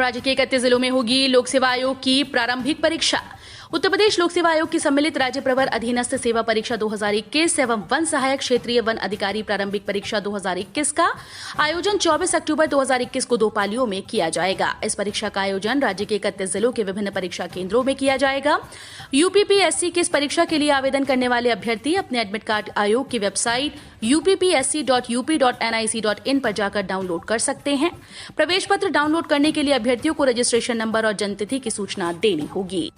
राज्य के 31 जिलों में होगी लोक सेवा आयोग की प्रारंभिक परीक्षा। उत्तर प्रदेश लोक सेवा आयोग की सम्मिलित राज्य प्रवर अधीनस्थ सेवा परीक्षा 2021 एवं वन सहायक क्षेत्रीय वन अधिकारी प्रारंभिक परीक्षा 2021 का आयोजन 24 अक्टूबर 2021 को 2 पालियों में किया जाएगा। इस परीक्षा का आयोजन राज्य के 31 जिलों के विभिन्न परीक्षा केंद्रों में किया जाएगा। यूपीपीएससी की इस परीक्षा के लिए आवेदन करने वाले अभ्यर्थी अपने एडमिट कार्ड आयोग की वेबसाइट uppsc.up.nic.in पर जाकर डाउनलोड कर सकते हैं। प्रवेश पत्र डाउनलोड करने के लिए अभ्यर्थियों को रजिस्ट्रेशन नंबर और जन्मतिथि की सूचना देनी होगी।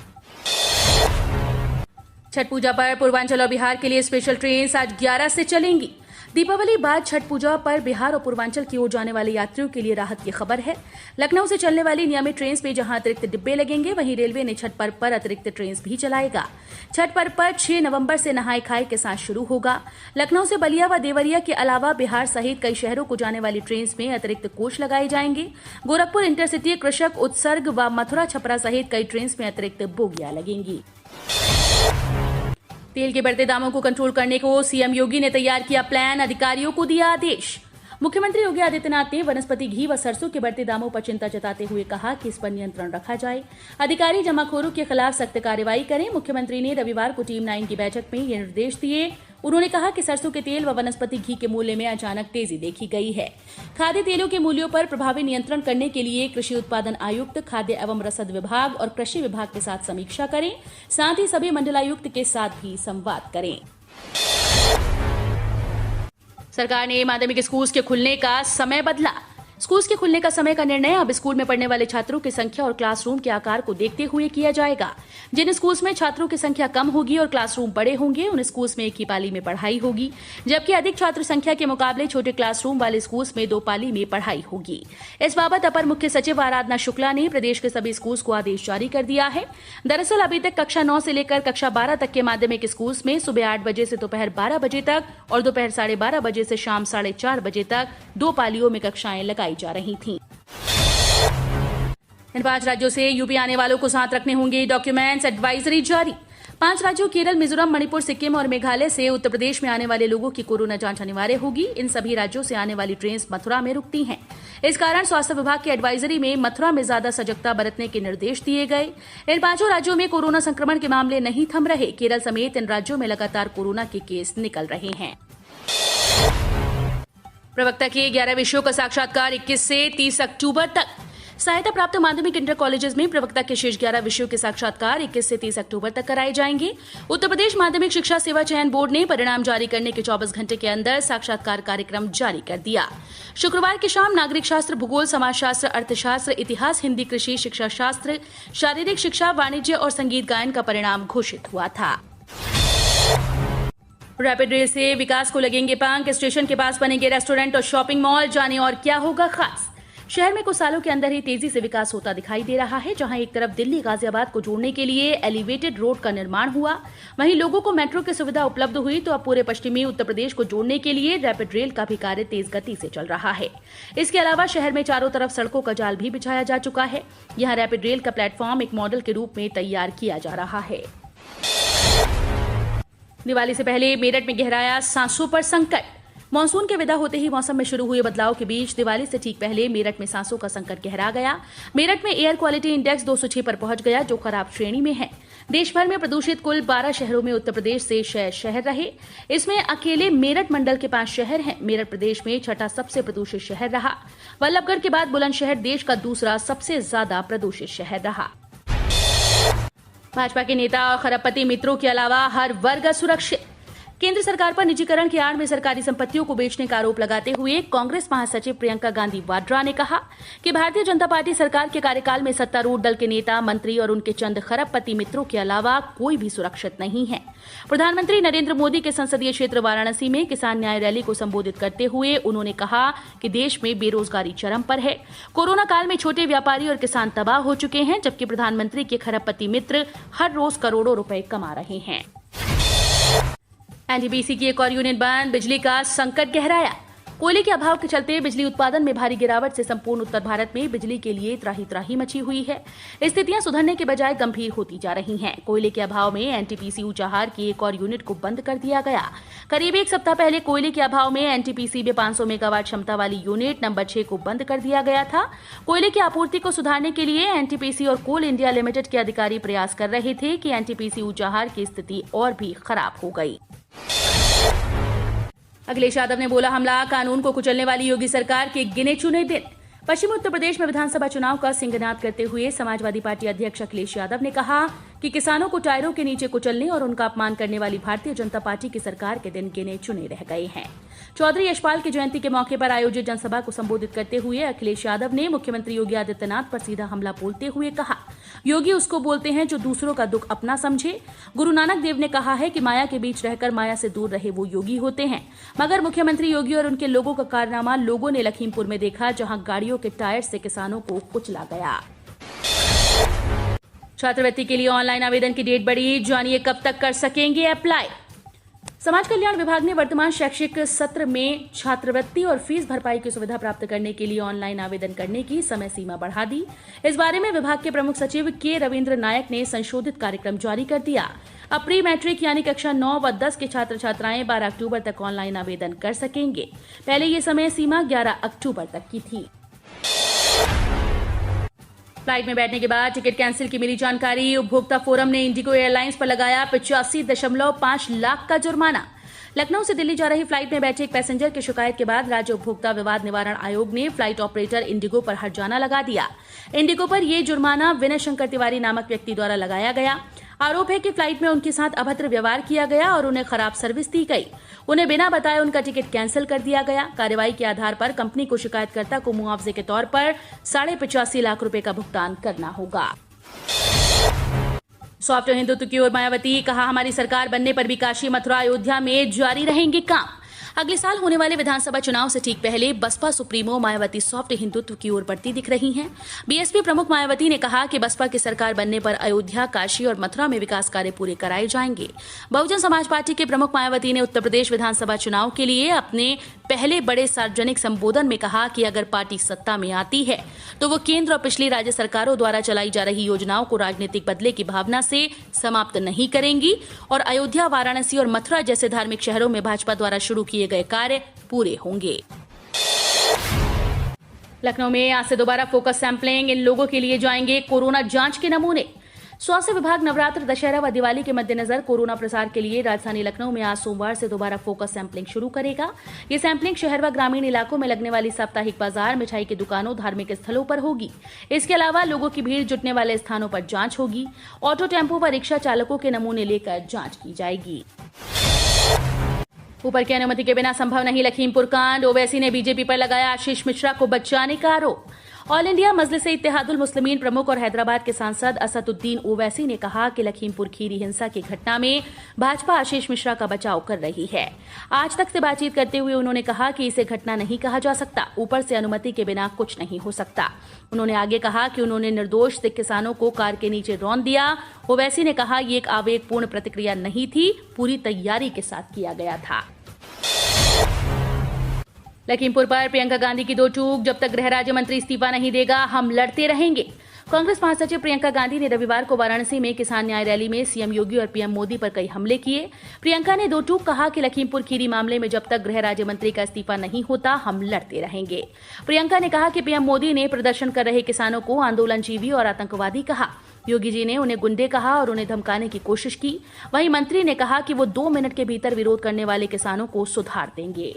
छठ पूजा पर पूर्वांचल और बिहार के लिए स्पेशल ट्रेन आज 11 से चलेंगी। दीपावली बाद छठ पूजा पर बिहार और पूर्वांचल की ओर जाने वाले यात्रियों के लिए राहत की खबर है। लखनऊ से चलने वाली नियमित ट्रेन में जहां अतिरिक्त डिब्बे लगेंगे, वहीं रेलवे ने छठ पर्व पर अतिरिक्त ट्रेन भी चलाएगा। छठ पर्व पर 6 नवंबर से नहाय खाए के साथ शुरू होगा। लखनऊ से बलिया व देवरिया के अलावा बिहार सहित कई शहरों को जाने वाली ट्रेन में अतिरिक्त कोच लगाए जाएंगे। गोरखपुर इंटरसिटी, कृषक, उत्सर्ग व मथुरा छपरा सहित कई ट्रेन में अतिरिक्त बोगियां लगेंगी। तेल के बढ़ते दामों को कंट्रोल करने को सीएम योगी ने तैयार किया प्लान, अधिकारियों को दिया आदेश। मुख्यमंत्री योगी आदित्यनाथ ने वनस्पति घी व सरसों के बढ़ते दामों पर चिंता जताते हुए कहा कि इस पर नियंत्रण रखा जाए, अधिकारी जमाखोरों के खिलाफ सख्त कार्रवाई करें। मुख्यमंत्री ने रविवार को टीम 9 की बैठक में ये निर्देश दिए। उन्होंने कहा कि सरसों के तेल व वनस्पति घी के मूल्य में अचानक तेजी देखी गई है। खाद्य तेलों के मूल्यों पर प्रभावी नियंत्रण करने के लिए कृषि उत्पादन आयुक्त, खाद्य एवं रसद विभाग और कृषि विभाग के साथ समीक्षा करें। साथ ही सभी मंडलायुक्त के साथ भी संवाद करें। सरकार ने माध्यमिक स्कूल के खुलने का समय बदला। स्कूल के खुलने का समय का निर्णय अब स्कूल में पढ़ने वाले छात्रों की संख्या और क्लासरूम के आकार को देखते हुए किया जाएगा। जिन स्कूल्स में छात्रों की संख्या कम होगी और क्लासरूम बड़े होंगे, उन स्कूल्स में एक ही पाली में पढ़ाई होगी, जबकि अधिक छात्र संख्या के मुकाबले छोटे क्लासरूम वाले स्कूल्स में 2 पाली में पढ़ाई होगी। इस बाबत अपर मुख्य सचिव आराधना शुक्ला ने प्रदेश के सभी स्कूल्स को आदेश जारी कर दिया है। दरअसल अभी तक कक्षा 9 से लेकर कक्षा 12 तक के माध्यमिक स्कूल्स में सुबह 8 बजे से दोपहर 12 बजे तक और दोपहर 12:30 बजे से शाम 4:30 बजे तक 2 पालियों में कक्षाएं लगाई जा रही थीं। इन 5 राज्यों से यूपी आने वालों को साथ रखने होंगे डॉक्यूमेंट्स, एडवाइजरी जारी। 5 राज्यों केरल, मिजोरम, मणिपुर, सिक्किम और मेघालय से उत्तर प्रदेश में आने वाले लोगों की कोरोना जांच अनिवार्य होगी। इन सभी राज्यों से आने वाली ट्रेन मथुरा में रुकती हैं। इस कारण स्वास्थ्य विभाग की एडवाइजरी में मथुरा में ज्यादा सजगता बरतने के निर्देश दिए गए। इन 5 राज्यों में कोरोना संक्रमण के मामले नहीं थम रहे। केरल समेत इन राज्यों में लगातार कोरोना के केस निकल रहे हैं। प्रवक्ता के 11 विषयों का साक्षात्कार 21 से 30 अक्टूबर तक। सहायता प्राप्त माध्यमिक इंटर कॉलेजेस में प्रवक्ता के शेष 11 विषयों के साक्षात्कार 21 से 30 अक्टूबर तक कराए जाएंगे। उत्तर प्रदेश माध्यमिक शिक्षा सेवा चयन बोर्ड ने परिणाम जारी करने के 24 घंटे के अंदर साक्षात्कार कार्यक्रम जारी कर दिया। शुक्रवार की शाम नागरिक शास्त्र, भूगोल, समाजशास्त्र, अर्थशास्त्र, इतिहास, हिंदी, कृषि, शिक्षा शास्त्र, शारीरिक शिक्षा, वाणिज्य और संगीत गायन का परिणाम घोषित हुआ था। रैपिड रेल से विकास को लगेंगे पंख। स्टेशन के पास बनेंगे रेस्टोरेंट और शॉपिंग मॉल। जाने और क्या होगा खास। शहर में कुछ सालों के अंदर ही तेजी से विकास होता दिखाई दे रहा है। जहां एक तरफ दिल्ली गाजियाबाद को जोड़ने के लिए एलिवेटेड रोड का निर्माण हुआ, वहीं लोगों को मेट्रो की सुविधा उपलब्ध हुई, तो अब पूरे पश्चिमी उत्तर प्रदेश को जोड़ने के लिए रैपिड रेल का भी कार्य तेज गति से चल रहा है। इसके अलावा शहर में चारों तरफ सड़कों का जाल भी बिछाया जा चुका है। यहाँ रैपिड रेल का प्लेटफॉर्म एक मॉडल के रूप में तैयार किया जा रहा है। दिवाली से पहले मेरठ में गहराया सांसों पर संकट। मानसून के विदा होते ही मौसम में शुरू हुए बदलाव के बीच दिवाली से ठीक पहले मेरठ में सांसों का संकट गहरा गया। मेरठ में एयर क्वालिटी इंडेक्स 206 पर पहुंच गया, जो खराब श्रेणी में है। देश भर में प्रदूषित कुल 12 शहरों में उत्तर प्रदेश से 6 शहर रहे। इसमें अकेले मेरठ मंडल के 5 शहर हैं। मेरठ प्रदेश में 6ठा सबसे प्रदूषित शहर रहा। वल्लभगढ़ के बाद बुलंदशहर देश का दूसरा सबसे ज्यादा प्रदूषित शहर रहा। भाजपा के नेता और खरबपति मित्रों के अलावा हर वर्ग सुरक्षित। केंद्र सरकार पर निजीकरण की आड़ में सरकारी संपत्तियों को बेचने का आरोप लगाते हुए कांग्रेस महासचिव प्रियंका गांधी वाड्रा ने कहा कि भारतीय जनता पार्टी सरकार के कार्यकाल में सत्तारूढ़ दल के नेता, मंत्री और उनके चंद खरबपति मित्रों के अलावा कोई भी सुरक्षित नहीं है। प्रधानमंत्री नरेंद्र मोदी के संसदीय क्षेत्र वाराणसी में किसान न्याय रैली को संबोधित करते हुए उन्होंने कहा कि देश में बेरोजगारी चरम पर है। कोरोना काल में छोटे व्यापारी और किसान तबाह हो चुके हैं, जबकि प्रधानमंत्री के खरबपति मित्र हर रोज करोड़ों रुपए कमा रहे हैं। एनटीपीसी की एक और यूनिट बंद। बिजली का संकट गहराया। कोयले के अभाव के चलते बिजली उत्पादन में भारी गिरावट से संपूर्ण उत्तर भारत में बिजली के लिए त्राही मची हुई है। स्थितियां सुधरने के बजाय गंभीर होती जा रही हैं। कोयले के अभाव में एनटीपीसी ऊंचाहार की एक और यूनिट को बंद कर दिया गया। करीब एक सप्ताह पहले कोयले के अभाव में एनटीपीसी में 500 मेगावाट क्षमता वाली यूनिट नंबर 6 को बंद कर दिया गया था। कोयले की आपूर्ति को सुधारने के लिए एनटीपीसी और कोल इंडिया लिमिटेड के अधिकारी प्रयास कर रहे थे कि एनटीपीसी ऊंचाहार की स्थिति और भी खराब हो गई। अखिलेश यादव ने बोला हमला, कानून को कुचलने वाली योगी सरकार के गिने चुने दिन। पश्चिमी उत्तर प्रदेश में विधानसभा चुनाव का सिंहनाद करते हुए समाजवादी पार्टी अध्यक्ष अखिलेश यादव ने कहा कि किसानों को टायरों के नीचे कुचलने और उनका अपमान करने वाली भारतीय जनता पार्टी की सरकार के दिन गिने चुने रह गए हैं। चौधरी यशपाल की जयंती के मौके पर आयोजित जनसभा को संबोधित करते हुए अखिलेश यादव ने मुख्यमंत्री योगी आदित्यनाथ पर सीधा हमला बोलते हुए कहा, योगी उसको बोलते हैं जो दूसरों का दुख अपना समझे। गुरु नानक देव ने कहा है कि माया के बीच रहकर माया से दूर रहे वो योगी होते हैं। मगर मुख्यमंत्री योगी और उनके लोगों का कारनामा लोगों ने लखीमपुर में देखा, जहां गाड़ियों के टायर से किसानों को कुचला गया। छात्रवृत्ति के लिए ऑनलाइन आवेदन की डेट बढ़ी, जानिए कब तक कर सकेंगे अप्लाई। समाज कल्याण विभाग ने वर्तमान शैक्षिक सत्र में छात्रवृत्ति और फीस भरपाई की सुविधा प्राप्त करने के लिए ऑनलाइन आवेदन करने की समय सीमा बढ़ा दी। इस बारे में विभाग के प्रमुख सचिव के रविंद्र नायक ने संशोधित कार्यक्रम जारी कर दिया। अब प्री मैट्रिक यानी कक्षा 9 व 10 के छात्र छात्राएं 12 अक्टूबर तक ऑनलाइन आवेदन कर सकेंगे। पहले ये समय सीमा 11 अक्टूबर तक की थी। फ्लाइट में बैठने के बाद टिकट कैंसिल की मिली जानकारी। उपभोक्ता फोरम ने इंडिगो एयरलाइंस पर लगाया 85.5 लाख का जुर्माना। लखनऊ से दिल्ली जा रही फ्लाइट में बैठे एक पैसेंजर की शिकायत के बाद राज्य उपभोक्ता विवाद निवारण आयोग ने फ्लाइट ऑपरेटर इंडिगो पर हर्जाना लगा दिया। इंडिगो पर यह जुर्माना विनय शंकर तिवारी नामक व्यक्ति द्वारा लगाया गया। आरोप है कि फ्लाइट में उनके साथ अभद्र व्यवहार किया गया और उन्हें खराब सर्विस दी गई। उन्हें बिना बताए उनका टिकट कैंसिल कर दिया गया। कार्रवाई के आधार पर कंपनी को शिकायतकर्ता को मुआवजे के तौर पर 85.5 लाख रुपए का भुगतान करना होगा। सॉफ्ट हिंदुत्व की ओर मायावती, कहा हमारी सरकार बनने पर भी काशी, मथुरा, अयोध्या में जारी रहेंगे काम। अगले साल होने वाले विधानसभा चुनाव से ठीक पहले बसपा सुप्रीमो मायावती सॉफ्ट हिंदुत्व की ओर बढ़ती दिख रही हैं। बीएसपी प्रमुख मायावती ने कहा कि बसपा की सरकार बनने पर अयोध्या, काशी और मथुरा में विकास कार्य पूरे कराए जाएंगे। बहुजन समाज पार्टी के प्रमुख मायावती ने उत्तर प्रदेश विधानसभा चुनाव के लिए अपने पहले बड़े सार्वजनिक संबोधन में कहा कि अगर पार्टी सत्ता में आती है तो वो केंद्र और पिछली राज्य सरकारों द्वारा चलाई जा रही योजनाओं को राजनीतिक बदले की भावना से समाप्त नहीं करेंगी और अयोध्या, वाराणसी और मथुरा जैसे धार्मिक शहरों में भाजपा द्वारा शुरू किए गए कार्य पूरे होंगे। लखनऊ में आज से दोबारा फोकस सैंपलिंग। इन लोगों के लिए जाएंगे कोरोना जांच के नमूने। स्वास्थ्य विभाग नवरात्र, दशहरा व दिवाली के मद्देनजर कोरोना प्रसार के लिए राजधानी लखनऊ में आज सोमवार से दोबारा फोकस सैंपलिंग शुरू करेगा। ये सैंपलिंग शहर व ग्रामीण इलाकों में लगने वाली साप्ताहिक बाजार, मिठाई की दुकानों, धार्मिक स्थलों पर होगी। इसके अलावा लोगों की भीड़ जुटने वाले स्थानों पर जांच होगी। ऑटो, टेम्पो व रिक्शा चालकों के नमूने लेकर जांच की जाएगी। ऊपर की अनुमति के बिना संभव नहीं लखीमपुर कांड। ओवैसी ने बीजेपी पर लगाया आशीष मिश्रा को बचाने का आरोप। ऑल इंडिया मजलिस इत्तेहादुल मुस्लिमीन प्रमुख और हैदराबाद के सांसद असदुद्दीन ओवैसी ने कहा कि लखीमपुर खीरी हिंसा की घटना में भाजपा आशीष मिश्रा का बचाव कर रही है। आज तक से बातचीत करते हुए उन्होंने कहा कि इसे घटना नहीं कहा जा सकता, ऊपर से अनुमति के बिना कुछ नहीं हो सकता। उन्होंने आगे कहा कि उन्होंने निर्दोष सिख किसानों को कार के नीचे रौंद दिया। ओवैसी ने कहा ये एक आवेगपूर्ण प्रतिक्रिया नहीं थी, पूरी तैयारी के साथ किया गया था। लखीमपुर पर प्रियंका गांधी की दो टूक, जब तक गृह राज्य मंत्री इस्तीफा नहीं देगा हम लड़ते रहेंगे। कांग्रेस महासचिव प्रियंका गांधी ने रविवार को वाराणसी में किसान न्याय रैली में सीएम योगी और पीएम मोदी पर कई हमले किए। प्रियंका ने दो टूक कहा कि लखीमपुर खीरी मामले में जब तक गृह राज्य मंत्री का इस्तीफा नहीं होता हम लड़ते रहेंगे। प्रियंका ने कहा कि पीएम मोदी ने प्रदर्शन कर रहे किसानों को आंदोलनजीवी और आतंकवादी कहा। योगी जी ने उन्हें गुंडे कहा और उन्हें धमकाने की कोशिश की। वहीं मंत्री ने कहा कि वो 2 मिनट के भीतर विरोध करने वाले किसानों को सुधार देंगे।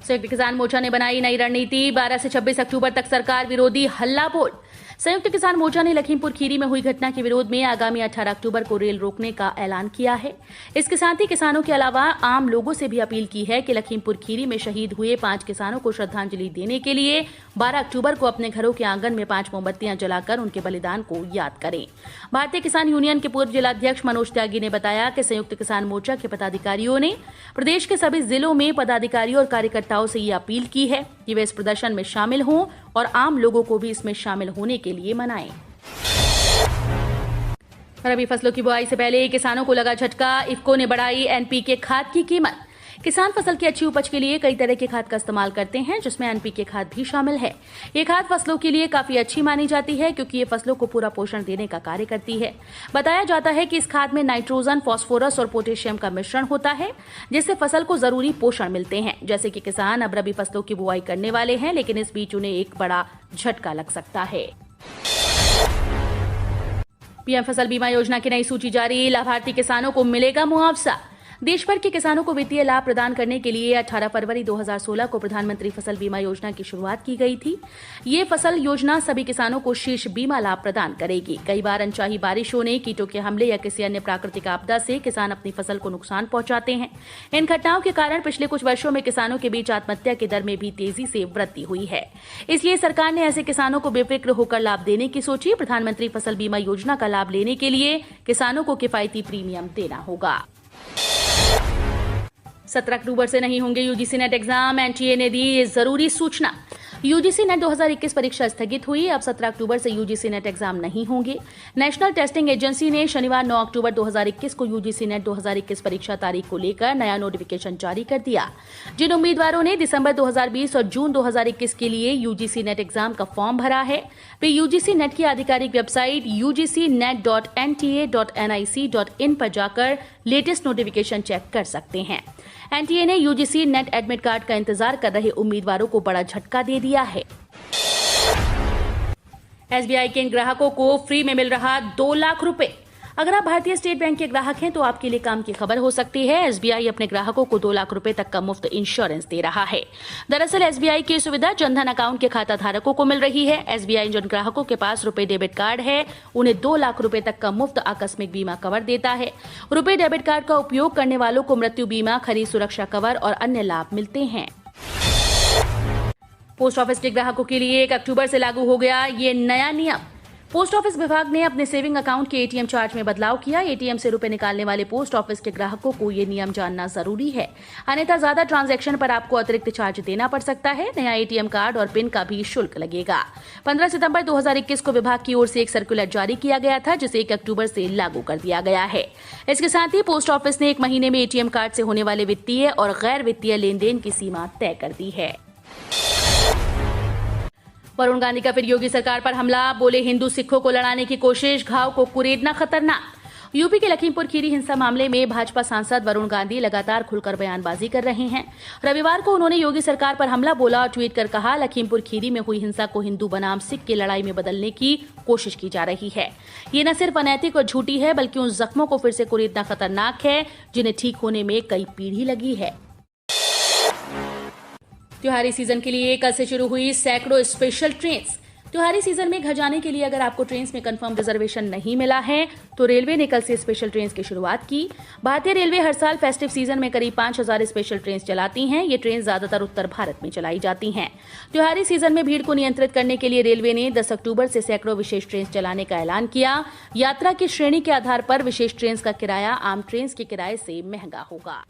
संयुक्त किसान मोर्चा ने बनाई नई रणनीति। 12 से 26 अक्टूबर तक सरकार विरोधी हल्ला बोल। संयुक्त किसान मोर्चा ने लखीमपुर खीरी में हुई घटना के विरोध में आगामी 18 अक्टूबर को रेल रोकने का ऐलान किया है। इसके साथ ही किसानों के अलावा आम लोगों से भी अपील की है कि लखीमपुर खीरी में शहीद हुए 5 किसानों को श्रद्धांजलि देने के लिए 12 अक्टूबर को अपने घरों के आंगन में 5 मोमबत्तियां जलाकर उनके बलिदान को याद करें। भारतीय किसान यूनियन के पूर्व जिलाध्यक्ष मनोज त्यागी ने बताया कि संयुक्त किसान मोर्चा के पदाधिकारियों ने प्रदेश के सभी जिलों में पदाधिकारियों और कार्यकर्ताओं से ये अपील की है कि वे इस प्रदर्शन में शामिल हों और आम लोगों को भी इसमें शामिल होने के लिए मनाएं। रबी फसलों की बुआई से पहले किसानों को लगा झटका। इफको ने बढ़ाई एनपीके खाद की कीमत। किसान फसल की अच्छी उपज के लिए कई तरह के खाद का इस्तेमाल करते हैं, जिसमें एनपीके खाद भी शामिल है। ये खाद फसलों के लिए काफी अच्छी मानी जाती है क्योंकि ये फसलों को पूरा पोषण देने का कार्य करती है। बताया जाता है कि इस खाद में नाइट्रोजन, फास्फोरस और पोटेशियम का मिश्रण होता है, जिससे फसल को जरूरी पोषण मिलते हैं। जैसे कि किसान अब रबी फसलों की बुआई करने वाले हैं, लेकिन इस बीच उन्हें एक बड़ा झटका लग सकता है। पीएम फसल बीमा योजना की नई सूची जारी, लाभार्थी किसानों को मिलेगा मुआवजा। देश भर के किसानों को वित्तीय लाभ प्रदान करने के लिए 18 फरवरी 2016 को प्रधानमंत्री फसल बीमा योजना की शुरुआत की गई थी। ये फसल योजना सभी किसानों को शीर्ष बीमा लाभ प्रदान करेगी। कई बार अनचाही बारिश होने, कीटों के हमले या किसी अन्य प्राकृतिक आपदा से किसान अपनी फसल को नुकसान पहुंचाते हैं। इन घटनाओं के कारण पिछले कुछ वर्षों में किसानों के बीच आत्महत्या की दर में भी तेजी से वृद्धि हुई है। इसलिए सरकार ने ऐसे किसानों को बेफिक्र होकर लाभ देने की सोची। प्रधानमंत्री फसल बीमा योजना का लाभ लेने के लिए किसानों को किफायती प्रीमियम देना होगा। 17 अक्टूबर से नहीं होंगे यूजीसी नेट एग्जाम, एनटीए ने दी जरूरी सूचना। यूजीसी नेट 2021 परीक्षा स्थगित हुई। अब 17 अक्टूबर से यूजीसी नेट एग्जाम नहीं होंगे। नेशनल टेस्टिंग एजेंसी ने शनिवार 9 अक्टूबर 2021 को यूजीसी नेट 2021 परीक्षा तारीख को लेकर नया नोटिफिकेशन जारी कर दिया। जिन उम्मीदवारों ने दिसंबर 2020 और जून 2021 के लिए यूजीसी नेट एग्जाम का फॉर्म भरा है, वे यूजीसी नेट की आधिकारिक वेबसाइट ugcnet.nta.nic.in पर जाकर लेटेस्ट नोटिफिकेशन चेक कर सकते हैं। एनटीए ने यूजीसी नेट एडमिट कार्ड का इंतजार कर रहे उम्मीदवारों को बड़ा झटका दे दिया है। एसबीआई के इन ग्राहकों को फ्री में मिल रहा 2 लाख रुपए। अगर आप भारतीय स्टेट बैंक के ग्राहक हैं तो आपके लिए काम की खबर हो सकती है। एसबीआई अपने ग्राहकों को 2 लाख रुपए तक का मुफ्त इंश्योरेंस दे रहा है। दरअसल एसबीआई की सुविधा जनधन अकाउंट के खाता धारकों को मिल रही है। एसबीआई जिन ग्राहकों के पास रुपए डेबिट कार्ड है, उन्हें 2 लाख रुपए तक का मुफ्त आकस्मिक बीमा कवर देता है। रुपए डेबिट कार्ड का उपयोग करने वालों को मृत्यु बीमा, खरीद सुरक्षा कवर और अन्य लाभ मिलते हैं। पोस्ट ऑफिस के ग्राहकों के लिए 1 अक्टूबर से लागू हो गया ये नया नियम। पोस्ट ऑफिस विभाग ने अपने सेविंग अकाउंट के एटीएम चार्ज में बदलाव किया। एटीएम से रुपए निकालने वाले पोस्ट ऑफिस के ग्राहकों को ये नियम जानना जरूरी है, अन्यथा ज्यादा ट्रांजैक्शन पर आपको अतिरिक्त चार्ज देना पड़ सकता है। नया एटीएम कार्ड और पिन का भी शुल्क लगेगा। 15 सितंबर 2021 को विभाग की ओर से एक सर्कुलर जारी किया गया था, जिसे 1 अक्टूबर से लागू कर दिया गया है। इसके साथ ही पोस्ट ऑफिस ने 1 महीने में एटीएम कार्ड से होने वाले वित्तीय और गैर वित्तीय लेन देन की सीमा तय कर दी है। वरुण गांधी का फिर योगी सरकार पर हमला, बोले हिंदू सिखों को लड़ाने की कोशिश, घाव को कुरेदना खतरनाक। यूपी के लखीमपुर खीरी हिंसा मामले में भाजपा सांसद वरुण गांधी लगातार खुलकर बयानबाजी कर रहे हैं। रविवार को उन्होंने योगी सरकार पर हमला बोला और ट्वीट कर कहा, लखीमपुर खीरी में हुई हिंसा को हिंदू बनाम सिख की लड़ाई में बदलने की कोशिश की जा रही है। ये न सिर्फ अनैतिक और झूठी है, बल्कि उन जख्मों को फिर से कुरेदना खतरनाक है जिन्हें ठीक होने में कई पीढ़ी लगी है। त्योहारी सीजन के लिए कल से शुरू हुई सैकड़ों स्पेशल ट्रेन्स। त्योहारी सीजन में घर जाने के लिए अगर आपको ट्रेन्स में कंफर्म रिजर्वेशन नहीं मिला है तो रेलवे ने कल से स्पेशल ट्रेन्स की शुरुआत की। भारतीय रेलवे हर साल फेस्टिव सीजन में करीब 5000 स्पेशल ट्रेन्स चलाती हैं। ये ट्रेन ज्यादातर उत्तर भारत में चलाई जाती हैं। त्योहारी सीजन में भीड़ को नियंत्रित करने के लिए रेलवे ने 10 अक्टूबर से सैकड़ों विशेष ट्रेन चलाने का ऐलान किया। यात्रा की श्रेणी के आधार पर विशेष ट्रेन का किराया आम ट्रेन के किराए से महंगा होगा।